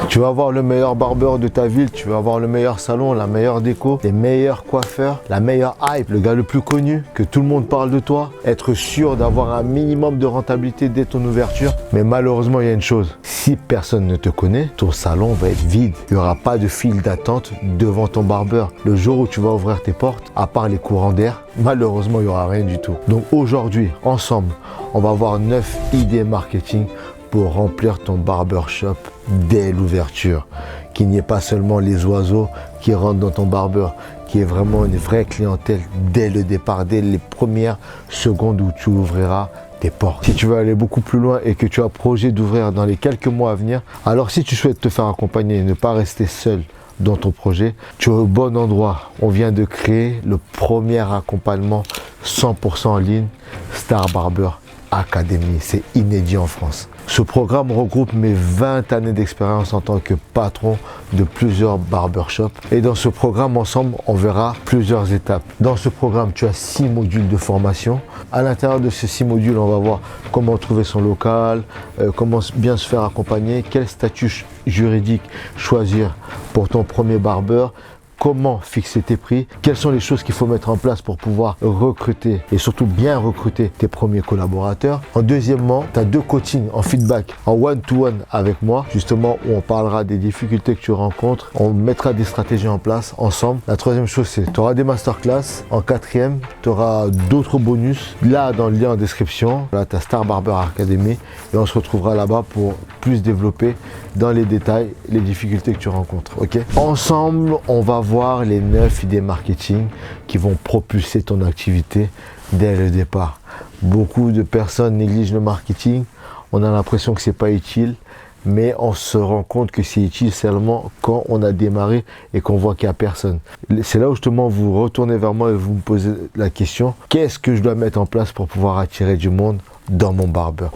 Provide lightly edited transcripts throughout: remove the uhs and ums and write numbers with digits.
Tu vas avoir le meilleur barbeur de ta ville, tu vas avoir le meilleur salon, la meilleure déco, les meilleurs coiffeurs, la meilleure hype, le gars le plus connu, que tout le monde parle de toi, être sûr d'avoir un minimum de rentabilité dès ton ouverture. Mais malheureusement, il y a une chose, si personne ne te connaît, ton salon va être vide. Il n'y aura pas de file d'attente devant ton barbeur. Le jour où tu vas ouvrir tes portes, à part les courants d'air, malheureusement, il n'y aura rien du tout. Donc aujourd'hui, ensemble, on va voir 9 idées marketing pour remplir ton barbershop dès l'ouverture. Qu'il n'y ait pas seulement les oiseaux qui rentrent dans ton barber, qu'il y ait vraiment une vraie clientèle dès le départ, dès les premières secondes où tu ouvriras tes portes. Si tu veux aller beaucoup plus loin et que tu as projet d'ouvrir dans les quelques mois à venir, alors si tu souhaites te faire accompagner et ne pas rester seul dans ton projet, tu es au bon endroit. On vient de créer le premier accompagnement 100% en ligne, Star Barber Academy. C'est inédit en France. Ce programme regroupe mes 20 années d'expérience en tant que patron de plusieurs barbershops. Et dans ce programme, ensemble, on verra plusieurs étapes. Dans ce programme, tu as 6 modules de formation. À l'intérieur de ces 6 modules, on va voir comment trouver son local, comment bien se faire accompagner, quel statut juridique choisir pour ton premier barbeur, comment fixer tes prix, quelles sont les choses qu'il faut mettre en place pour pouvoir recruter et surtout bien recruter tes premiers collaborateurs. En deuxièmement, tu as 2 coachings en feedback, en one-to-one avec moi, justement où on parlera des difficultés que tu rencontres, on mettra des stratégies en place ensemble. La troisième chose, c'est tu auras des masterclass. En quatrième, tu auras d'autres bonus. Là, dans le lien en description, là, tu as Star Barber Academy et on se retrouvera là-bas pour plus développer dans les détails les difficultés que tu rencontres. Ok. Ensemble, on va voir les 9 idées marketing qui vont propulser ton activité dès le départ. Beaucoup de personnes négligent le marketing. On a l'impression que c'est pas utile, mais on se rend compte que c'est utile seulement quand on a démarré et qu'on voit qu'il n'y a personne. C'est là où justement vous retournez vers moi et vous me posez la question, qu'est-ce que je dois mettre en place pour pouvoir attirer du monde dans mon barber?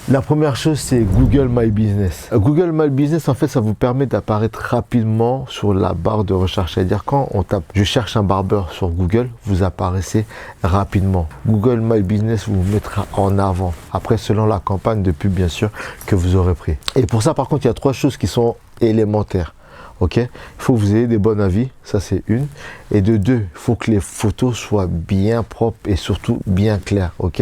La première chose, c'est Google My Business. Google My Business, en fait, ça vous permet d'apparaître rapidement sur la barre de recherche. C'est-à-dire quand on tape « Je cherche un barber » sur Google, vous apparaissez rapidement. Google My Business vous mettra en avant. Après, selon la campagne de pub, bien sûr, que vous aurez pris. Et pour ça, par contre, il y a 3 choses qui sont élémentaires. Ok, il faut que vous ayez des bons avis, ça c'est une. Et de 2, il faut que les photos soient bien propres et surtout bien claires. Ok.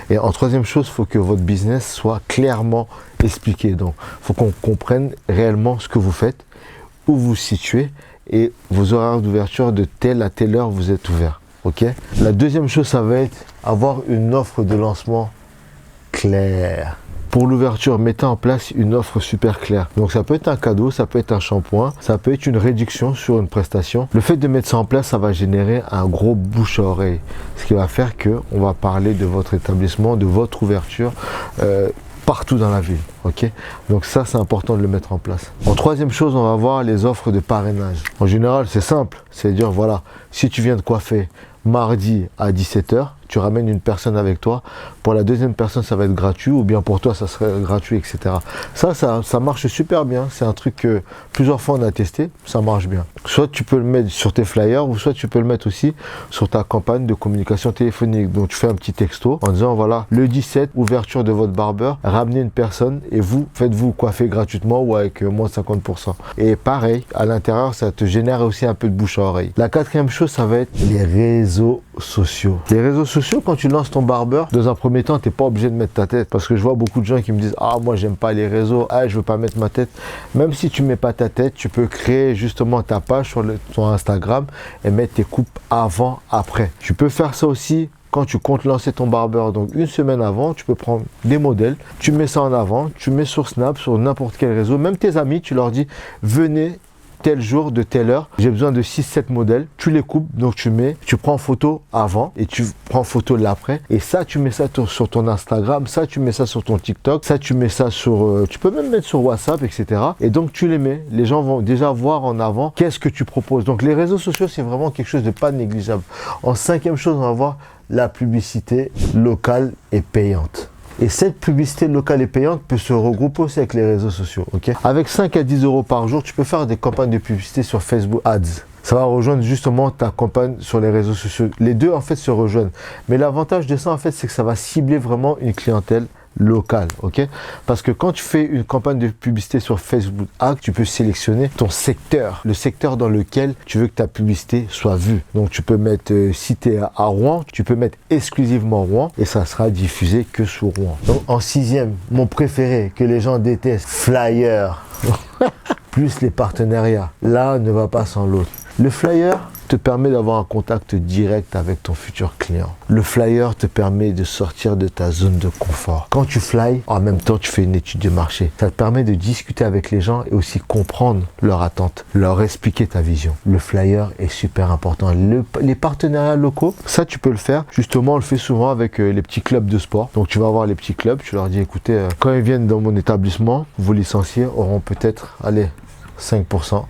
Et en troisième chose, il faut que votre business soit clairement expliqué. Donc, il faut qu'on comprenne réellement ce que vous faites, où vous vous situez et vos horaires d'ouverture de telle à telle heure vous êtes ouvert. Ok. La deuxième chose, ça va être avoir une offre de lancement claire. Pour l'ouverture, mettez en place une offre super claire. Donc ça peut être un cadeau, ça peut être un shampoing, ça peut être une réduction sur une prestation. Le fait de mettre ça en place, ça va générer un gros bouche à oreille. Ce qui va faire qu'on va parler de votre établissement, de votre ouverture partout dans la ville. Ok. Donc ça, c'est important de le mettre en place. En troisième chose, on va voir les offres de parrainage. En général, c'est simple. C'est-à-dire, voilà, si tu viens de coiffer mardi à 17 h, tu ramènes une personne avec toi. Pour la deuxième personne, ça va être gratuit, ou bien pour toi, ça serait gratuit, etc. Ça marche super bien. C'est un truc que plusieurs fois on a testé, ça marche bien. Soit tu peux le mettre sur tes flyers, ou soit tu peux le mettre aussi sur ta campagne de communication téléphonique. Donc tu fais un petit texto en disant, voilà, le 17, ouverture de votre barbeur, ramenez une personne et vous, faites-vous coiffer gratuitement ou avec moins de 50%. Et pareil, à l'intérieur, ça te génère aussi un peu de bouche à oreille. La quatrième chose, ça va être les réseaux sociaux. Les réseaux sociaux, quand tu lances ton barbeur, dans un premier temps, tu n'es pas obligé de mettre ta tête. Parce que je vois beaucoup de gens qui me disent, ah, moi, j'aime pas les réseaux, ah, je veux pas mettre ma tête. Même si tu mets pas ta tête, tu peux créer justement ta page sur ton Instagram et mettre tes coupes avant, après. Tu peux faire ça aussi quand tu comptes lancer ton barbeur. Donc une semaine avant, tu peux prendre des modèles, tu mets ça en avant, tu mets sur Snap, sur n'importe quel réseau, même tes amis, tu leur dis, venez tel jour, de telle heure, j'ai besoin de 6-7 modèles, tu les coupes, donc tu prends photo avant et tu prends photo l'après, et ça tu mets ça sur ton Instagram, ça tu mets ça sur ton TikTok, ça tu mets ça sur, tu peux même mettre sur WhatsApp, etc. Et donc tu les mets, les gens vont déjà voir en avant qu'est-ce que tu proposes. Donc les réseaux sociaux, c'est vraiment quelque chose de pas négligeable. En cinquième chose, on va voir la publicité locale et payante. Et cette publicité locale et payante peut se regrouper aussi avec les réseaux sociaux. Okay. Avec 5 à 10 € par jour, tu peux faire des campagnes de publicité sur Facebook Ads. Ça va rejoindre justement ta campagne sur les réseaux sociaux. Les deux en fait se rejoignent. Mais l'avantage de ça en fait, c'est que ça va cibler vraiment une clientèle local, ok? Parce que quand tu fais une campagne de publicité sur Facebook Ads, tu peux sélectionner ton secteur, le secteur dans lequel tu veux que ta publicité soit vue. Donc tu peux mettre, si tu es à Rouen, tu peux mettre exclusivement Rouen et ça sera diffusé que sur Rouen. Donc en sixième, mon préféré que les gens détestent, flyer. Plus les partenariats. L'un ne va pas sans l'autre. Le flyer te permet d'avoir un contact direct avec ton futur client. Le flyer te permet de sortir de ta zone de confort. Quand tu flyes, en même temps, tu fais une étude de marché. Ça te permet de discuter avec les gens et aussi comprendre leurs attentes, leur expliquer ta vision. Le flyer est super important. Les partenariats locaux, ça, tu peux le faire. Justement, on le fait souvent avec les petits clubs de sport. Donc, tu vas voir les petits clubs, tu leur dis, écoutez, quand ils viennent dans mon établissement, vos licenciés auront peut-être, allez, 5%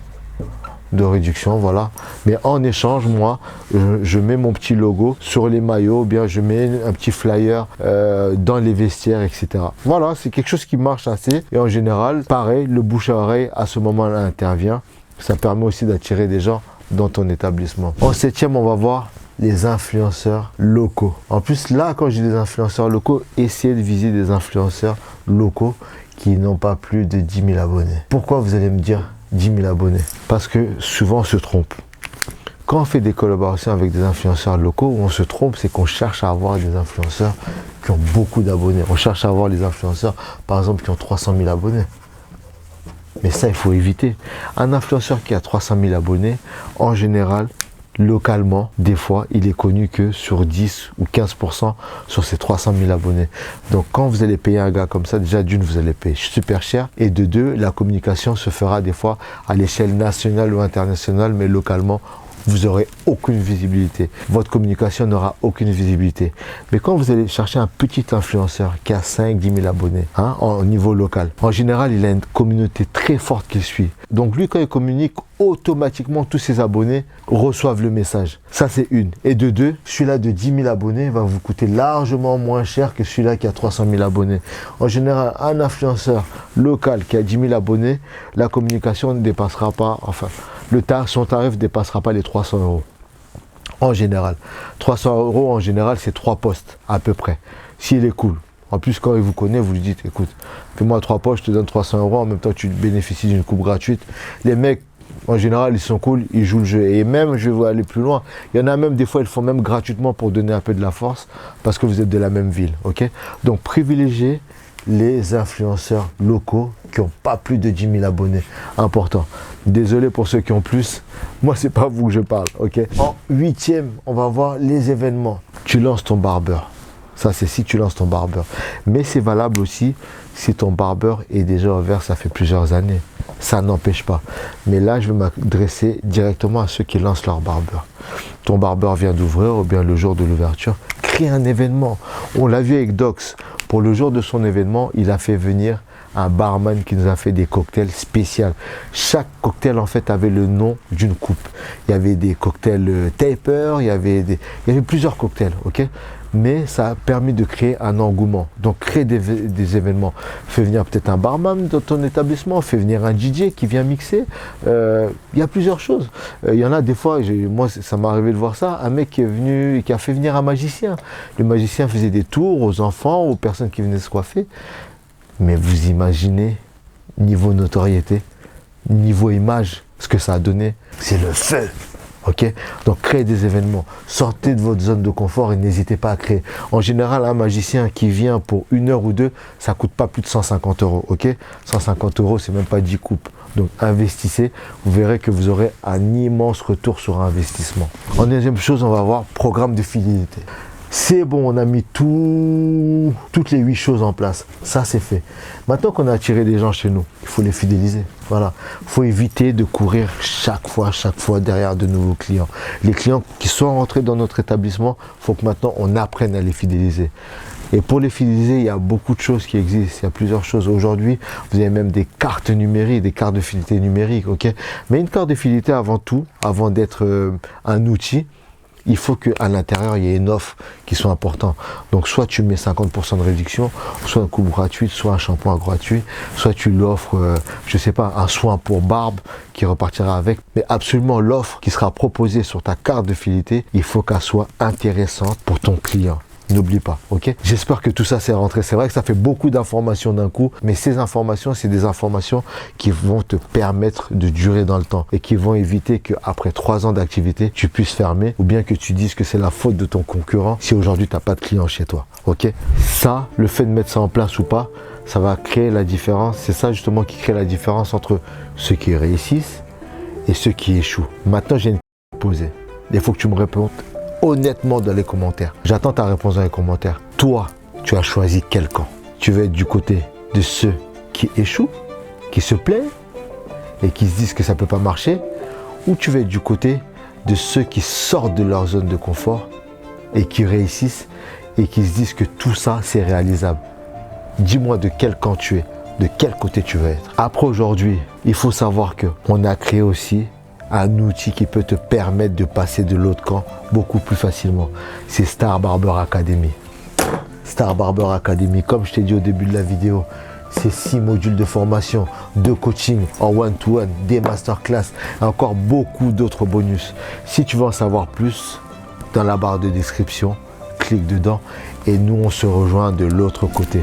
de réduction, voilà. Mais en échange, moi, je mets mon petit logo sur les maillots, ou bien je mets un petit flyer dans les vestiaires, etc. Voilà, c'est quelque chose qui marche assez. Et en général, pareil, le bouche à oreille, à ce moment-là, intervient. Ça permet aussi d'attirer des gens dans ton établissement. En septième, on va voir les influenceurs locaux. En plus, là, quand je dis des influenceurs locaux, essayez de viser des influenceurs locaux qui n'ont pas plus de 10 000 abonnés. Pourquoi, vous allez me dire 10 000 abonnés? Parce que souvent on se trompe. Quand on fait des collaborations avec des influenceurs locaux, on se trompe, c'est qu'on cherche à avoir des influenceurs qui ont beaucoup d'abonnés. On cherche à avoir les influenceurs, par exemple, qui ont 300 000 abonnés. Mais ça, il faut éviter. Un influenceur qui a 300 000 abonnés, en général, localement, des fois, il est connu que sur 10 ou 15% sur ces 300 000 abonnés. Donc, quand vous allez payer un gars comme ça, déjà d'une, vous allez payer super cher. Et de deux, la communication se fera des fois à l'échelle nationale ou internationale, mais localement, vous n'aurez aucune visibilité. Votre communication n'aura aucune visibilité. Mais quand vous allez chercher un petit influenceur qui a 5-10 000 abonnés au niveau local, en général, il a une communauté très forte qui le suit. Donc lui, quand il communique, automatiquement, tous ses abonnés reçoivent le message. Ça, c'est une. Et de deux, celui-là de 10 000 abonnés va vous coûter largement moins cher que celui-là qui a 300 000 abonnés. En général, un influenceur local qui a 10 000 abonnés, la communication ne dépassera pas, enfin, son tarif ne dépassera pas les 300 €. En général. 300 € en général, c'est 3 posts à peu près. S'il est cool. En plus, quand il vous connaît, vous lui dites, écoute, fais-moi 3 posts, je te donne 300 €, en même temps, tu bénéficies d'une coupe gratuite. Les mecs, en général, ils sont cool, ils jouent le jeu. Et même, je vais aller plus loin, il y en a même, des fois, ils le font même gratuitement pour donner un peu de la force, parce que vous êtes de la même ville, ok? Donc, privilégiez les influenceurs locaux qui n'ont pas plus de 10 000 abonnés. Important. Désolé pour ceux qui ont plus. Moi, c'est pas vous que je parle, ok? En huitième, on va voir les événements. Tu lances ton barbeur. Ça, c'est si tu lances ton barbeur. Mais c'est valable aussi si ton barbeur est déjà ouvert, ça fait plusieurs années. Ça n'empêche pas. Mais là, je vais m'adresser directement à ceux qui lancent leur barbeur. Ton barbeur vient d'ouvrir, ou bien le jour de l'ouverture, crée un événement. On l'a vu avec Dox. Pour le jour de son événement, il a fait venir un barman qui nous a fait des cocktails spéciaux. Chaque cocktail, en fait, avait le nom d'une coupe. Il y avait des cocktails taper, il y avait plusieurs cocktails, ok? Mais ça a permis de créer un engouement. Donc, crée des événements. Fais venir peut-être un barman dans ton établissement, fais venir un DJ qui vient mixer. Il y a plusieurs choses. Il y en a des fois, moi, ça m'est arrivé de voir ça, un mec qui est venu, qui a fait venir un magicien. Le magicien faisait des tours aux enfants, aux personnes qui venaient se coiffer. Mais vous imaginez, niveau notoriété, niveau image, ce que ça a donné, c'est le feu. Ok, donc créez des événements, sortez de votre zone de confort et n'hésitez pas à créer. En général, un magicien qui vient pour 1 heure ou 2, ça coûte pas plus de 150 €. Ok, 150 €, c'est même pas 10 coupes. Donc investissez, vous verrez que vous aurez un immense retour sur investissement. En deuxième chose, on va voir programme de fidélité. C'est bon, on a mis toutes les 8 choses en place. Ça, c'est fait. Maintenant qu'on a attiré des gens chez nous, il faut les fidéliser. Voilà. Il faut éviter de courir chaque fois derrière de nouveaux clients. Les clients qui sont rentrés dans notre établissement, il faut que maintenant on apprenne à les fidéliser. Et pour les fidéliser, il y a beaucoup de choses qui existent. Il y a plusieurs choses. Aujourd'hui, vous avez même des cartes numériques, des cartes de fidélité numériques. Ok. Mais une carte de fidélité, avant tout, avant d'être un outil, il faut qu'à l'intérieur, il y ait une offre qui soit importante. Donc, soit tu mets 50% de réduction, soit une coupe gratuite, soit un shampoing gratuit, soit tu l'offres, je sais pas, un soin pour barbe qui repartira avec. Mais absolument, l'offre qui sera proposée sur ta carte de fidélité, il faut qu'elle soit intéressante pour ton client. N'oublie pas, ok? J'espère que tout ça s'est rentré. C'est vrai que ça fait beaucoup d'informations d'un coup, mais ces informations, c'est des informations qui vont te permettre de durer dans le temps et qui vont éviter qu'après 3 ans d'activité, tu puisses fermer ou bien que tu dises que c'est la faute de ton concurrent si aujourd'hui tu n'as pas de clients chez toi, ok? Ça, le fait de mettre ça en place ou pas, ça va créer la différence. C'est ça justement qui crée la différence entre ceux qui réussissent et ceux qui échouent. Maintenant, j'ai une question à te poser. Il faut que tu me répondes honnêtement dans les commentaires. J'attends ta réponse dans les commentaires. Toi, tu as choisi quel camp? Tu veux être du côté de ceux qui échouent, qui se plaignent et qui se disent que ça ne peut pas marcher, ou tu veux être du côté de ceux qui sortent de leur zone de confort et qui réussissent et qui se disent que tout ça, c'est réalisable? Dis-moi de quel camp tu es, de quel côté tu veux être. Après aujourd'hui, il faut savoir qu'on a créé aussi un outil qui peut te permettre de passer de l'autre camp beaucoup plus facilement. C'est Star Barber Academy. Star Barber Academy, comme je t'ai dit au début de la vidéo, c'est 6 modules de formation, de coaching en one-to-one, des masterclass et encore beaucoup d'autres bonus. Si tu veux en savoir plus, dans la barre de description, clique dedans et nous on se rejoint de l'autre côté.